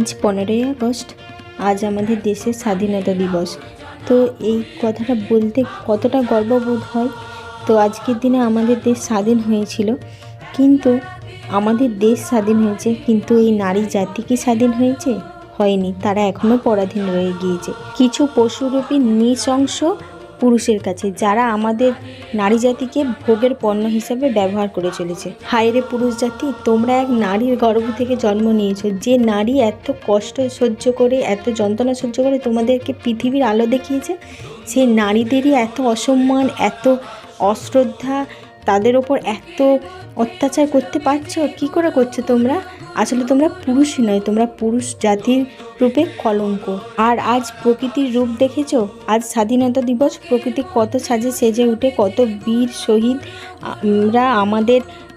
আজ 15ই আগস্ট। আজ আমাদের দেশের স্বাধীনতা দিবস। তো এই কথাটা বলতে কতটা গর্ববোধ হয়। তো আজকের দিনে আমাদের দেশ স্বাধীন হয়েছিল, কিন্তু আমাদের দেশ স্বাধীন হয়েছে, কিন্তু এই নারী জাতি কি স্বাধীন হয়েছে? হয়নি। তারা এখনও পরাধীন রয়ে গিয়েছে কিছু পশুরূপী নৃশংস পুরুষের কাছে, যারা আমাদের নারী জাতিকে ভোগের পণ্য হিসাবে ব্যবহার করে চলেছে। হায় রে পুরুষ জাতি, তোমরা এক নারীর গর্ভ থেকে জন্ম নিয়েছো। যে নারী এত কষ্ট সহ্য করে, এত যন্ত্রণা সহ্য করে তোমাদেরকে পৃথিবীর আলো দেখিয়েছে, সেই নারীদেরই এত অসম্মান, এত অশ্রদ্ধা, তাদের ওপর এত অত্যাচার করতে পারছো? কী করে করছো তোমরা? আসলে তোমরা পুরুষই নয়, তোমরা পুরুষ জাতির রূপে কলঙ্ক। আর আজ প্রকৃতির রূপ দেখেছো? আজ স্বাধীনতা দিবস, প্রকৃতি কত সাজে সেজে উঠে, কত বীর শহীদরা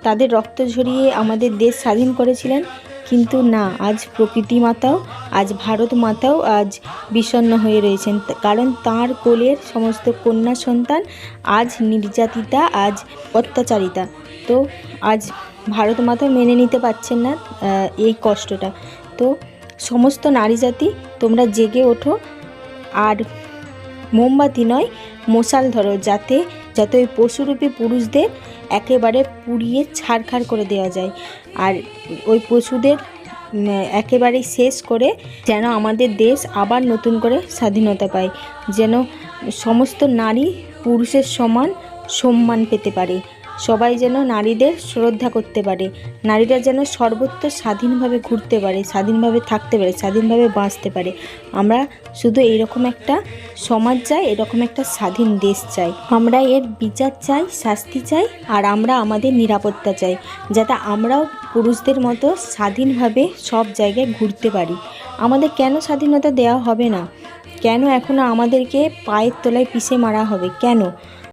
তাদের রক্ত ঝরিয়ে আমাদের দেশ স্বাধীন করেছিলেন। কিন্তু না, আজ প্রকৃতি মাতাও, আজ ভারত মাতাও আজ বিষণ্ণ হয়ে রয়েছেন, কারণ তার কোলের সমস্ত কন্যা সন্তান আজ নির্যাতিতা, আজ অত্যাচারিতা। তো আজ ভারত মাতা মেনে নিতে পারছেন না এই কষ্টটা। তো সমস্ত নারী জাতি, তোমরা জেগে ওঠো আর মোমবাতি নয় মশাল ধরো, যাতে ওই পশুরূপী পুরুষদের একেবারে পুড়িয়ে ছারখার করে দেওয়া যায়, আর ওই পশুদের একেবারেই শেষ করে যেন আমাদের দেশ আবার নতুন করে স্বাধীনতা পায়, যেন সমস্ত নারী পুরুষের সমান সম্মান পেতে পারে, সবাই যেন নারীদের শ্রদ্ধা করতে পারে, নারীরা যেন সর্বত্র স্বাধীনভাবে ঘুরতে পারে, স্বাধীনভাবে থাকতে পারে, স্বাধীনভাবে বাঁচতে পারে। আমরা শুধু এইরকম একটা সমাজ চাই, এরকম একটা স্বাধীন দেশ চাই। আমরা এর বিচার চাই, শাস্তি চাই, আর আমরা আমাদের নিরাপত্তা চাই, যাতে আমরাও পুরুষদের মতো স্বাধীনভাবে সব জায়গায় ঘুরতে পারি। আমাদের কেন স্বাধীনতা দেওয়া হবে না? কেন এখনও আমাদেরকে পায়ের তলায় পিষে মারা হবে? কেন?